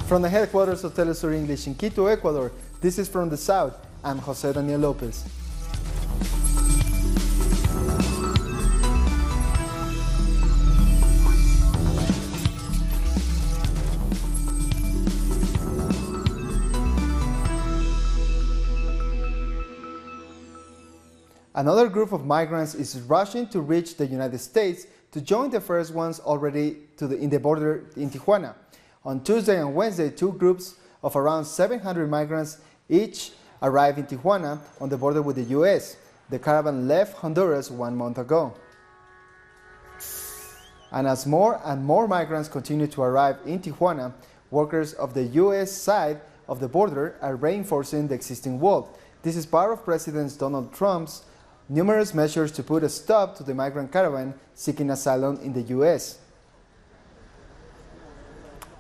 From the headquarters of Telesur English in Quito, Ecuador, this is From the South. I'm Jose Daniel Lopez. Another group of migrants is rushing to reach the United States to join the first ones already in the border in Tijuana. On Tuesday and Wednesday, two groups of around 700 migrants each arrived in Tijuana on the border with the U.S. The caravan left Honduras 1 month ago. And as more and more migrants continue to arrive in Tijuana, workers of the U.S. side of the border are reinforcing the existing wall. This is part of President Donald Trump's numerous measures to put a stop to the migrant caravan seeking asylum in the U.S.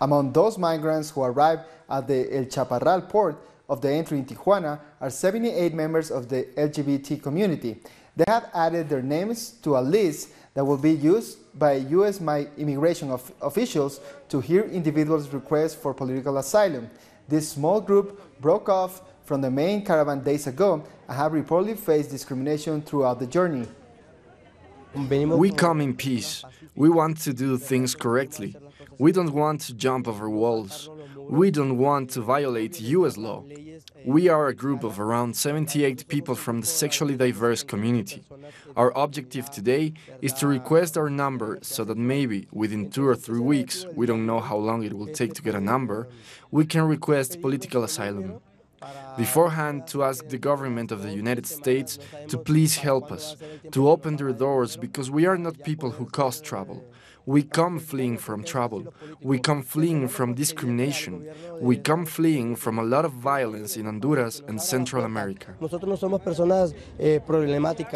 Among those migrants who arrived at the El Chaparral port of the entry in Tijuana are 78 members of the LGBT community. They have added their names to a list that will be used by U.S. immigration officials to hear individuals' requests for political asylum. This small group broke off from the main caravan days ago and have reportedly faced discrimination throughout the journey. We come in peace. We want to do things correctly. We don't want to jump over walls. We don't want to violate U.S. law. We are a group of around 78 people from the sexually diverse community. Our objective today is to request our number so that maybe within 2 or 3 weeks, we don't know how long it will take to get a number, we can request political asylum. Beforehand, to ask the government of the United States to please help us, to open their doors, because we are not people who cause trouble. We come fleeing from trouble. We come fleeing from discrimination. We come fleeing from a lot of violence in Honduras and Central America.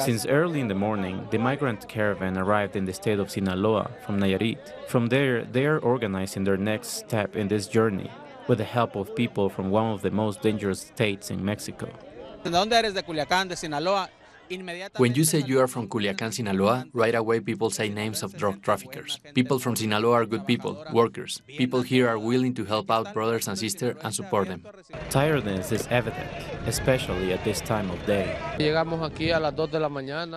Since early in the morning, the migrant caravan arrived in the state of Sinaloa from Nayarit. From there, they are organizing their next step in this journey, with the help of people from one of the most dangerous states in Mexico. When you say you are from Culiacán, Sinaloa, right away people say names of drug traffickers. People from Sinaloa are good people, workers. People here are willing to help out brothers and sisters and support them. Tiredness is evident, especially at this time of day.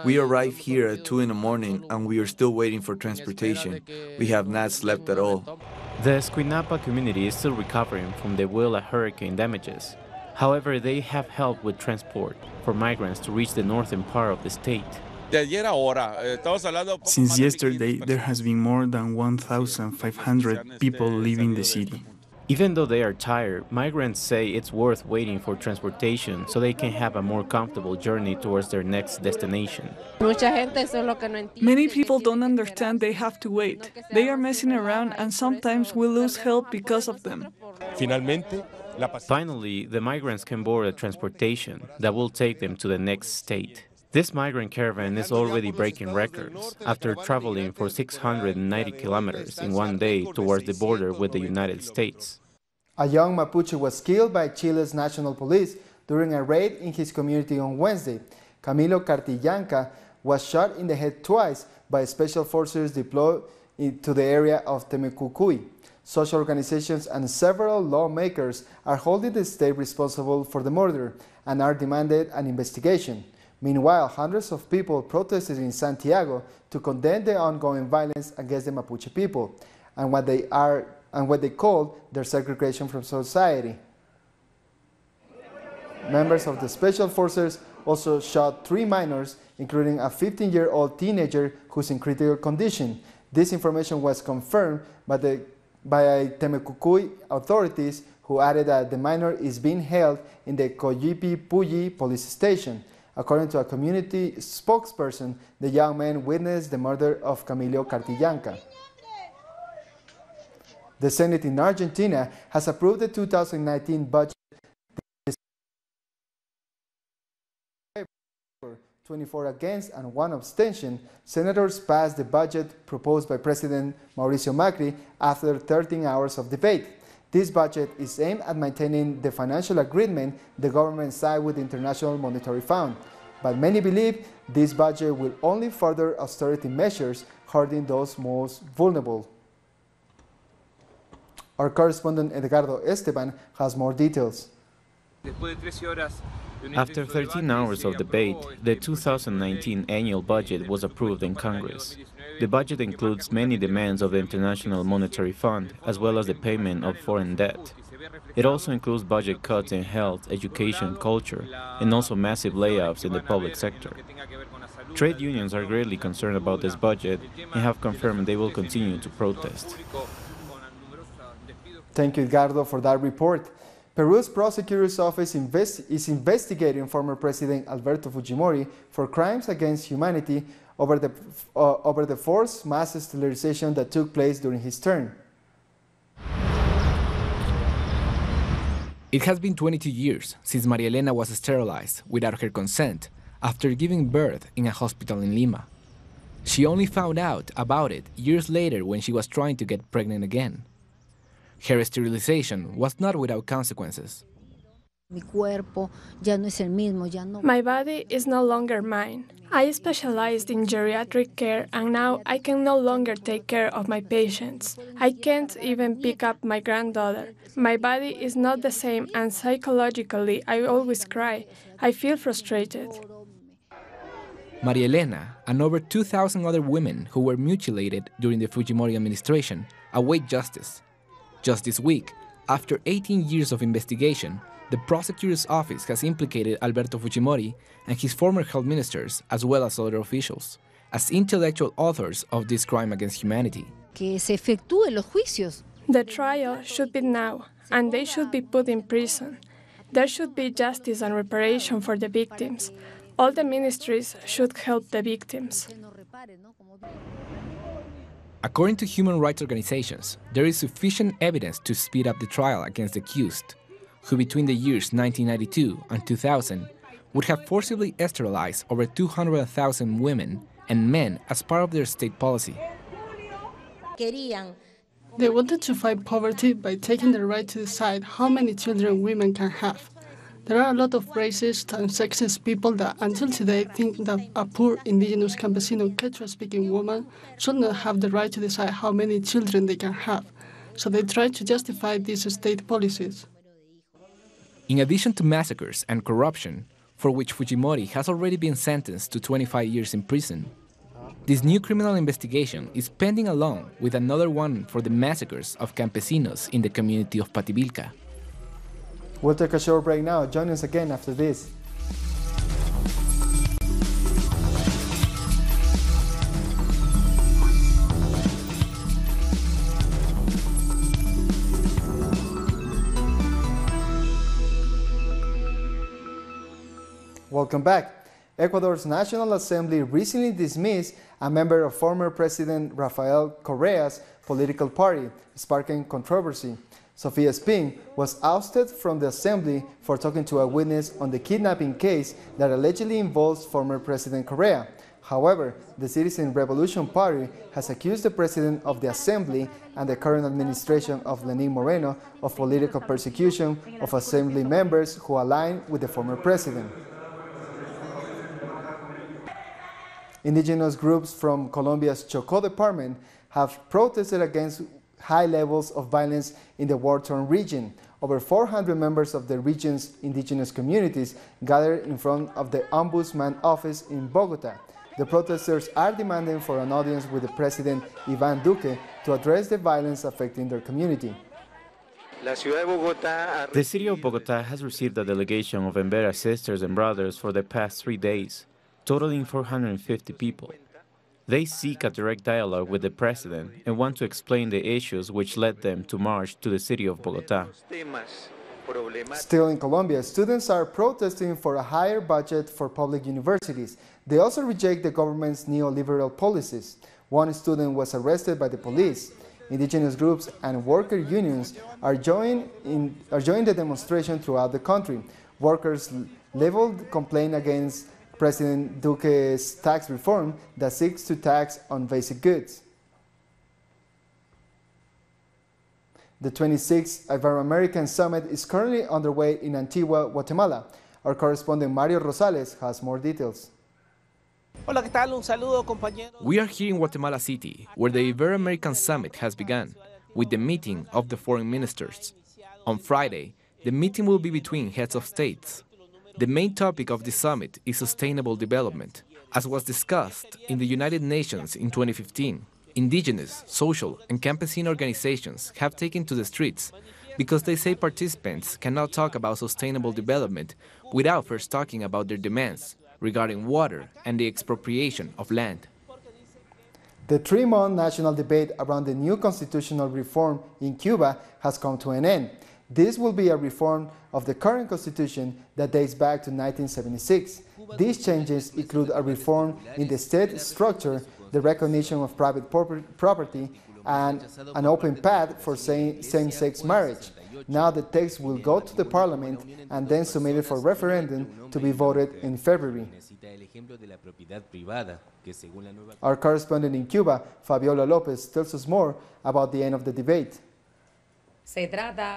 We arrived here at 2 in the morning and we are still waiting for transportation. We have not slept at all. The Escuinapa community is still recovering from the Willa hurricane damages. However, they have helped with transport for migrants to reach the northern part of the state. Since yesterday, there has been more than 1,500 people leaving the city. Even though they are tired, migrants say it's worth waiting for transportation so they can have a more comfortable journey towards their next destination. Many people don't understand they have to wait. They are messing around and sometimes we lose help because of them. Finally, the migrants can board a transportation that will take them to the next state. This migrant caravan is already breaking records after traveling for 690 kilometers in 1 day towards the border with the United States. A young Mapuche was killed by Chile's national police during a raid in his community on Wednesday. Camilo Cartillanca was shot in the head twice by special forces deployed to the area of Temecucuy. Social organizations and several lawmakers are holding the state responsible for the murder and are demanding an investigation. Meanwhile, hundreds of people protested in Santiago to condemn the ongoing violence against the Mapuche people and what they called their segregation from society. Members of the special forces also shot 3 minors, including a 15-year-old teenager who's in critical condition. This information was confirmed by Temecucuy authorities, who added that the minor is being held in the Coyipi-Puyi police station. According to a community spokesperson, the young man witnessed the murder of Camilo Cartillanca. The Senate in Argentina has approved the 2019 budget. 24 against and 1 abstention, senators passed the budget proposed by President Mauricio Macri after 13 hours of debate. This budget is aimed at maintaining the financial agreement the government signed with the International Monetary Fund. But many believe this budget will only further austerity measures, hurting those most vulnerable. Our correspondent Edgardo Esteban has more details. After 13 hours of debate, the 2019 annual budget was approved in Congress. The budget includes many demands of the International Monetary Fund, as well as the payment of foreign debt. It also includes budget cuts in health, education, culture, and also massive layoffs in the public sector. Trade unions are greatly concerned about this budget and have confirmed they will continue to protest. Thank you, Edgardo, for that report. Peru's prosecutor's office is investigating former President Alberto Fujimori for crimes against humanity over the forced mass sterilization that took place during his term. It has been 22 years since Maria Elena was sterilized without her consent after giving birth in a hospital in Lima. She only found out about it years later when she was trying to get pregnant again. Her sterilization was not without consequences. My body is no longer mine. I specialized in geriatric care and now I can no longer take care of my patients. I can't even pick up my granddaughter. My body is not the same and psychologically I always cry. I feel frustrated. Maria Elena and over 2,000 other women who were mutilated during the Fujimori administration await justice. Just this week, after 18 years of investigation, the prosecutor's office has implicated Alberto Fujimori and his former health ministers, as well as other officials, as intellectual authors of this crime against humanity. The trial should be now, and they should be put in prison. There should be justice and reparation for the victims. All the ministries should help the victims. According to human rights organizations, there is sufficient evidence to speed up the trial against the accused, who between the years 1992 and 2000 would have forcibly sterilized over 200,000 women and men as part of their state policy. They wanted to fight poverty by taking the right to decide how many children women can have. There are a lot of racist and sexist people that until today think that a poor indigenous campesino Quechua-speaking woman should not have the right to decide how many children they can have. So they try to justify these state policies. In addition to massacres and corruption, for which Fujimori has already been sentenced to 25 years in prison, this new criminal investigation is pending along with another one for the massacres of campesinos in the community of Pativilca. We'll take a short break now. Join us again after this. Welcome back. Ecuador's National Assembly recently dismissed a member of former President Rafael Correa's political party, sparking controversy. Sofia Spin was ousted from the assembly for talking to a witness on the kidnapping case that allegedly involves former President Correa. However, the Citizen Revolution Party has accused the president of the assembly and the current administration of Lenin Moreno of political persecution of assembly members who align with the former president. Indigenous groups from Colombia's Chocó department have protested against high levels of violence in the war-torn region. Over 400 members of the region's indigenous communities gathered in front of the Ombudsman office in Bogota. The protesters are demanding for an audience with the President Iván Duque to address the violence affecting their community. The city of Bogota has received a delegation of Embera sisters and brothers for the past 3 days, totaling 450 people. They seek a direct dialogue with the president and want to explain the issues which led them to march to the city of Bogota. Still in Colombia, students are protesting for a higher budget for public universities. They also reject the government's neoliberal policies. One student was arrested by the police. Indigenous groups and worker unions are joining the demonstration throughout the country. Workers leveled complaint against President Duque's tax reform that seeks to tax on basic goods. The 26th Ibero-American Summit is currently underway in Antigua, Guatemala. Our correspondent Mario Rosales has more details. Hola, ¿qué tal? Un saludo, compañeros. We are here in Guatemala City, where the Ibero-American Summit has begun. with the meeting of the foreign ministers. On Friday, the meeting will be between heads of states. The main topic of the summit is sustainable development, as was discussed in the United Nations in 2015. Indigenous, social, and campesine organizations have taken to the streets because they say participants cannot talk about sustainable development without first talking about their demands regarding water and the expropriation of land. The 3-month national debate around the new constitutional reform in Cuba has come to an end. This will be a reform of the current constitution that dates back to 1976. These changes include a reform in the state structure, the recognition of private property, and an open path for same-sex marriage. Now the text will go to the parliament and then submitted for referendum to be voted in February. Our correspondent in Cuba, Fabiola Lopez, tells us more about the end of the debate.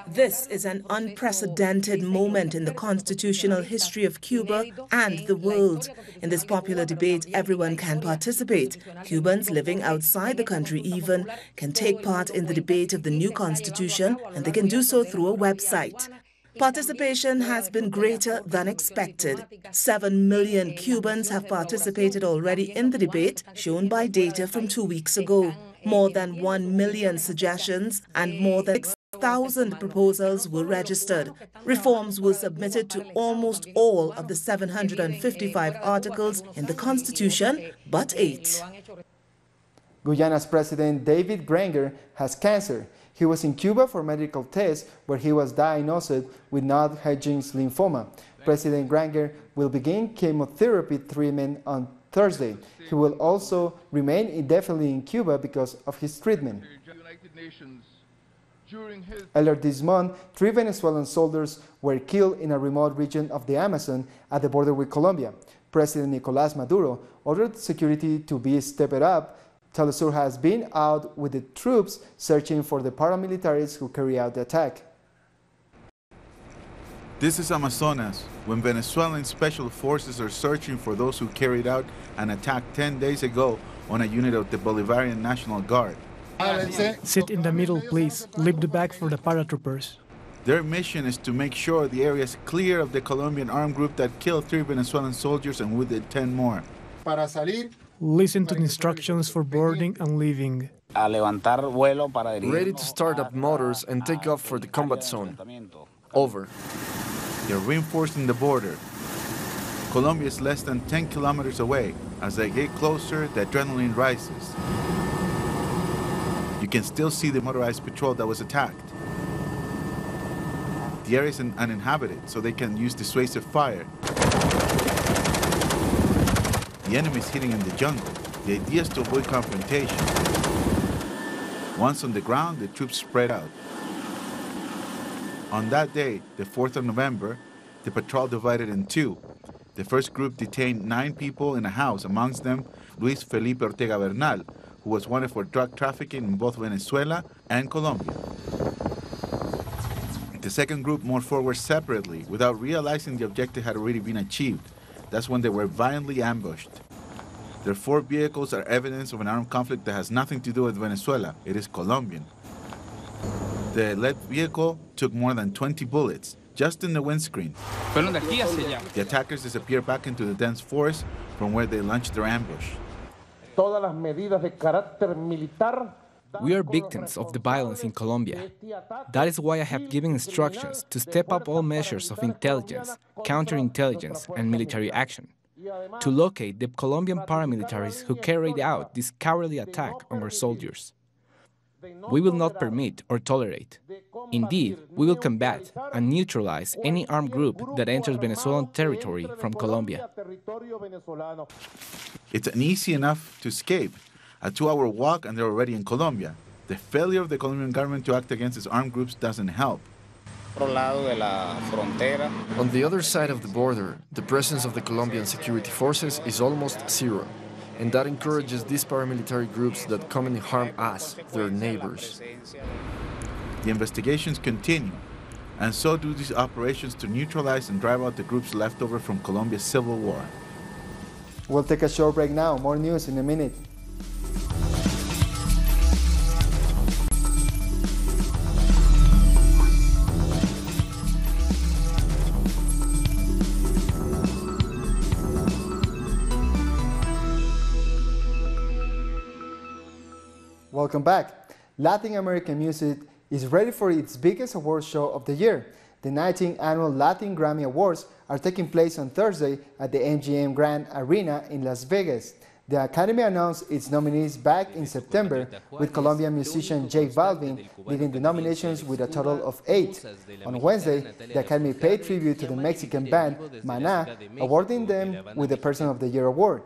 This is an unprecedented moment in the constitutional history of Cuba and the world. In this popular debate, everyone can participate. Cubans living outside the country even can take part in the debate of the new constitution, and they can do so through a website. Participation has been greater than expected. 7 million Cubans have participated already in the debate, shown by data from 2 weeks ago. More than 1 million suggestions and more than 6,000 proposals were registered. Reforms were submitted to almost all of the 755 articles in the Constitution, but 8. Guyana's President David Granger has cancer. He was in Cuba for medical tests where he was diagnosed with non-Hodgkin's lymphoma. President Granger will begin chemotherapy treatment on Thursday. He will also remain indefinitely in Cuba because of his treatment. Earlier this month, 3 Venezuelan soldiers were killed in a remote region of the Amazon at the border with Colombia. President Nicolás Maduro ordered security to be stepped up. Telesur has been out with the troops searching for the paramilitaries who carry out the attack. This is Amazonas, when Venezuelan special forces are searching for those who carried out an attack 10 days ago on a unit of the Bolivarian National Guard. Sit in the middle, please. Leave the back for the paratroopers. Their mission is to make sure the area is clear of the Colombian armed group that killed 3 Venezuelan soldiers and wounded 10 more. Listen to the instructions for boarding and leaving. Ready to start up motors and take off for the combat zone. Over. They're reinforcing the border. Colombia is less than 10 kilometers away. As they get closer, the adrenaline rises. You can still see the motorized patrol that was attacked. The area is uninhabited, so they can use dissuasive fire. The enemy is hiding in the jungle. The idea is to avoid confrontation. Once on the ground, the troops spread out. On that day, the 4th of November, the patrol divided in 2. The first group detained 9 people in a house, amongst them Luis Felipe Ortega Bernal, who was wanted for drug trafficking in both Venezuela and Colombia. The second group moved forward separately without realizing the objective had already been achieved. That's when they were violently ambushed. Their 4 vehicles are evidence of an armed conflict that has nothing to do with Venezuela. It is Colombian. The lead vehicle took more than 20 bullets, just in the windscreen. The attackers disappeared back into the dense forest from where they launched their ambush. We are victims of the violence in Colombia. That is why I have given instructions to step up all measures of intelligence, counterintelligence, and military action, to locate the Colombian paramilitaries who carried out this cowardly attack on our soldiers. We will not permit or tolerate. Indeed, we will combat and neutralize any armed group that enters Venezuelan territory from Colombia. It's easy enough to escape. A 2-hour walk and they're already in Colombia. The failure of the Colombian government to act against its armed groups doesn't help. On the other side of the border, the presence of the Colombian security forces is almost zero, and that encourages these paramilitary groups that commonly harm us, their neighbors. The investigations continue, and so do these operations to neutralize and drive out the groups left over from Colombia's civil war. We'll take a short break now. More news in a minute. Welcome back. Latin American music is ready for its biggest award show of the year. The 19th annual Latin Grammy Awards are taking place on Thursday at the MGM Grand Arena in Las Vegas. The Academy announced its nominees back in September, with Colombian musician J Balvin leading the nominations with a total of 8. On Wednesday, the Academy paid tribute to the Mexican band Maná, awarding them with the Person of the Year award.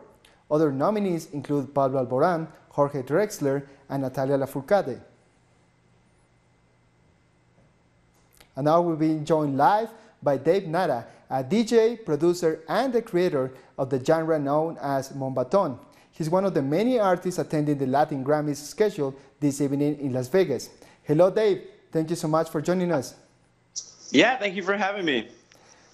Other nominees include Pablo Alborán, Jorge Drexler, and Natalia Lafourcade. And now we're being joined live by Dave Nara, a DJ, producer, and the creator of the genre known as Mombaton. He's one of the many artists attending the Latin Grammys scheduled this evening in Las Vegas. Hello, Dave. Thank you so much for joining us. Yeah, thank you for having me.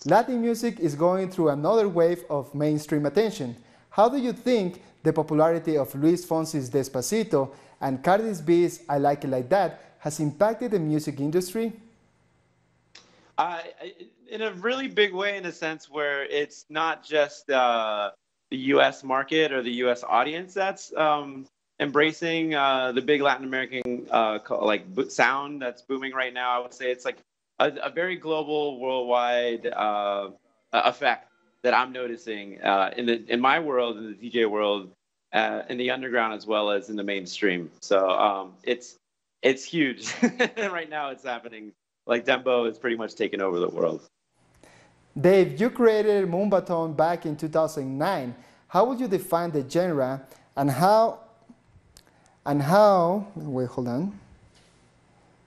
Latin music is going through another wave of mainstream attention. How do you think the popularity of Luis Fonsi's Despacito and Cardi B's I Like It Like That has impacted the music industry? In a really big way, in a sense where it's not just the U.S. market or the U.S. audience that's embracing the big Latin American sound that's booming right now. I would say it's like a very global, worldwide effect that I'm noticing in my world, in the DJ world, in the underground as well as in the mainstream. So it's huge. Right now, it's happening. Like Dembo is pretty much taken over the world. Dave, you created Mombaton back in 2009. How would you define the genre and how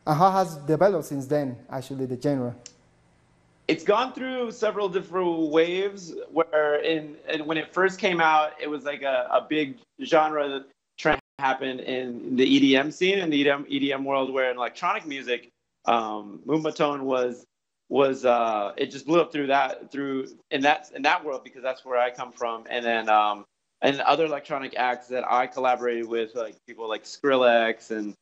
has it developed since then, actually, the genre? It's gone through several different waves where when it first came out, it was like a big genre trend happened in the EDM scene, in the EDM world, where in electronic music, Moombahton was it just blew up in that world, because that's where I come from. And then and other electronic acts that I collaborated with, like people like Skrillex and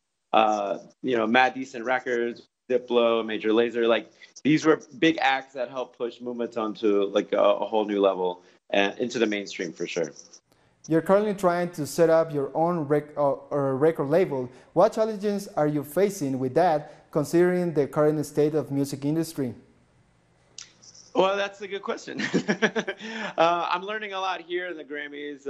Mad Decent Records, Diplo, Major Lazer, like these were big acts that helped push Moombahton to like a whole new level and into the mainstream for sure. You're currently trying to set up your own record label. What challenges are you facing with that, considering the current state of music industry? Well, that's a good question. I'm learning a lot here in the Grammys.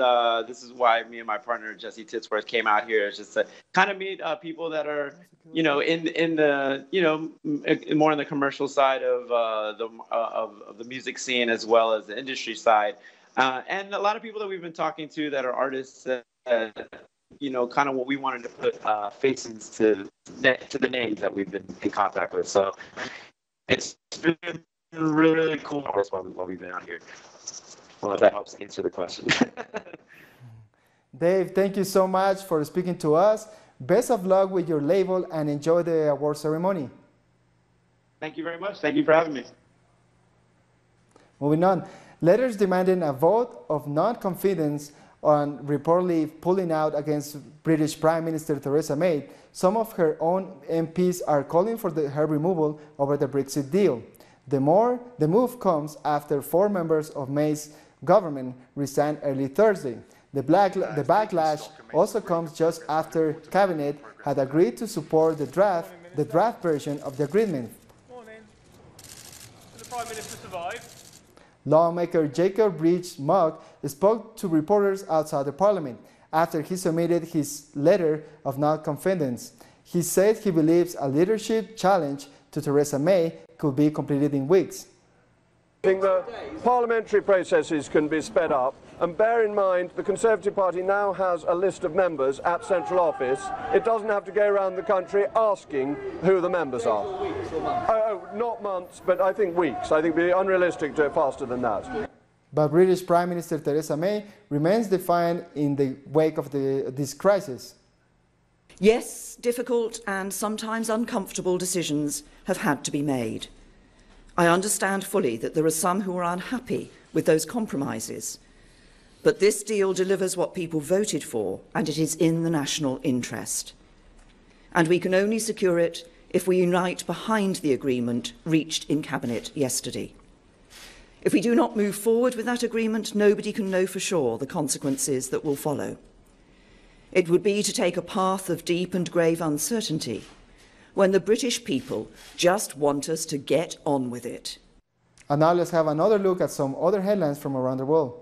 This is why me and my partner Jesse Titsworth came out here, is just to kind of meet people that are, in the more on the commercial side of the music scene, as well as the industry side. And a lot of people that we've been talking to that are artists, kind of what we wanted to put faces to the names that we've been in contact with. So it's been really, really cool while we've been out here. Well, if that helps answer the question. Dave, thank you so much for speaking to us. Best of luck with your label and enjoy the award ceremony. Thank you very much. Thank you for having me. Moving on. Letters demanding a vote of non-confidence on reportedly pulling out against British Prime Minister Theresa May. Some of her own MPs are calling for her removal over the Brexit deal. The move comes after 4 members of May's government resigned early Thursday. The backlash also comes just after Cabinet had agreed to support the draft version of the agreement. Morning. Will the Prime Minister survive? Lawmaker Jacob Rees-Mogg spoke to reporters outside the Parliament after he submitted his letter of non-confidence. He said he believes a leadership challenge to Theresa May could be completed in weeks. I think the parliamentary processes can be sped up, and bear in mind the Conservative Party now has a list of members at central office. It doesn't have to go around the country asking who the members are. Oh, not months, but I think weeks. I think it would be unrealistic to go faster than that. But British Prime Minister Theresa May remains defiant in the wake of this crisis. Yes, difficult and sometimes uncomfortable decisions have had to be made. I understand fully that there are some who are unhappy with those compromises, but this deal delivers what people voted for, and it is in the national interest. And we can only secure it if we unite behind the agreement reached in Cabinet yesterday. If we do not move forward with that agreement, nobody can know for sure the consequences that will follow. It would be to take a path of deep and grave uncertainty when the British people just want us to get on with it. And now let's have another look at some other headlines from around the world.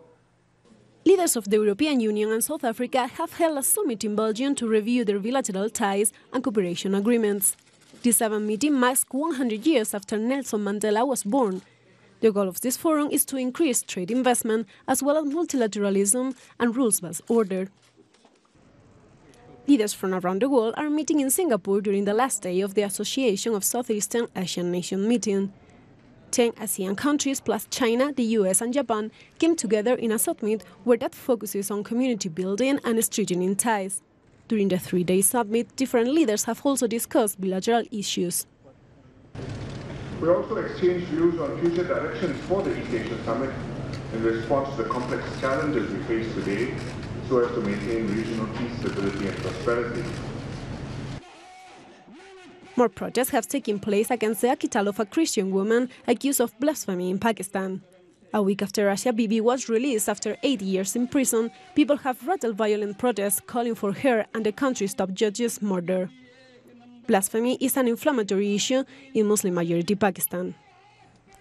Leaders of the European Union and South Africa have held a summit in Belgium to review their bilateral ties and cooperation agreements. The 7th meeting marks 100 years after Nelson Mandela was born. The goal of this forum is to increase trade investment as well as multilateralism and rules-based order. Leaders from around the world are meeting in Singapore during the last day of the Association of Southeastern Asian Nations meeting. 10 ASEAN countries plus China, the US and Japan came together in a summit where that focuses on community building and strengthening ties. During the 3-day summit, different leaders have also discussed bilateral issues. We also exchanged views on future directions for the East Asia Summit in response to the complex challenges we face today so as to maintain regional peace, stability and prosperity. More protests have taken place against the acquittal of a Christian woman accused of blasphemy in Pakistan. A week after Asia Bibi was released after 8 years in prison, people have rattled violent protests calling for her and the country's top judge's murder. Blasphemy is an inflammatory issue in Muslim-majority Pakistan.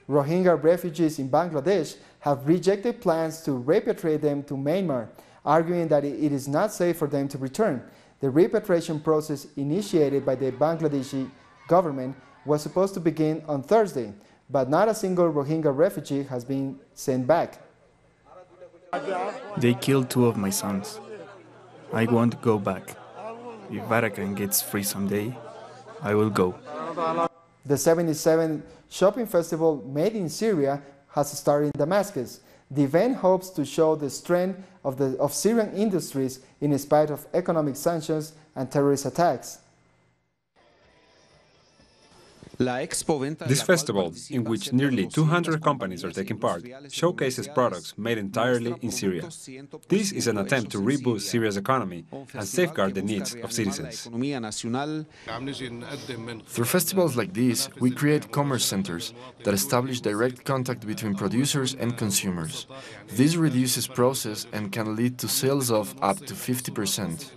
Rohingya refugees in Bangladesh have rejected plans to repatriate them to Myanmar, arguing that it is not safe for them to return. The repatriation process initiated by the Bangladeshi government was supposed to begin on Thursday, but not a single Rohingya refugee has been sent back. They killed 2 of my sons. I want to go back. If Vatican gets free someday, I will go. The 77th shopping festival made in Syria has started in Damascus. The event hopes to show the strength of Syrian industries in spite of economic sanctions and terrorist attacks. This festival, in which nearly 200 companies are taking part, showcases products made entirely in Syria. This is an attempt to reboost Syria's economy and safeguard the needs of citizens. Through festivals like these, we create commerce centers that establish direct contact between producers and consumers. This reduces process and can lead to sales of up to 50%.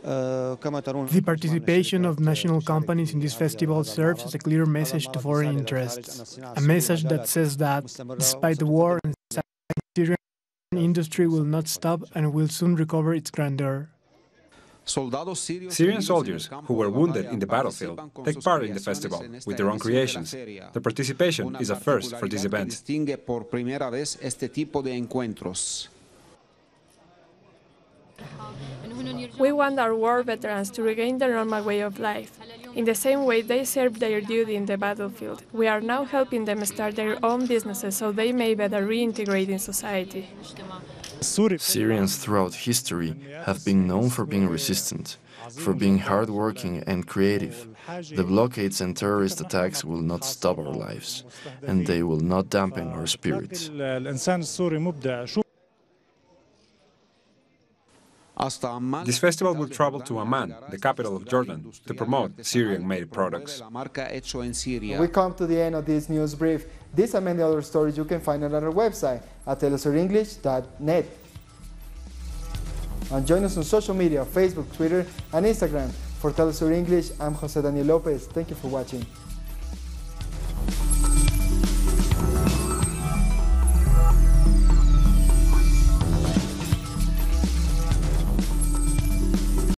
The participation of national companies in this festival serves as a clear message to foreign interests, a message that says that, despite the war, the Syrian industry will not stop and will soon recover its grandeur. Syrian soldiers who were wounded in the battlefield take part in the festival with their own creations. The participation is a first for this event. We want our war veterans to regain their normal way of life. In the same way they served their duty in the battlefield, we are now helping them start their own businesses so they may better reintegrate in society. Syrians throughout history have been known for being resistant, for being hardworking and creative. The blockades and terrorist attacks will not stop our lives, and they will not dampen our spirits. This festival will travel to Amman, the capital of Jordan, to promote Syrian-made products. We come to the end of this news brief. This and many other stories you can find on our website at telesurenglish.net. And join us on social media, Facebook, Twitter, and Instagram. For Telesur English, I'm Jose Daniel Lopez. Thank you for watching.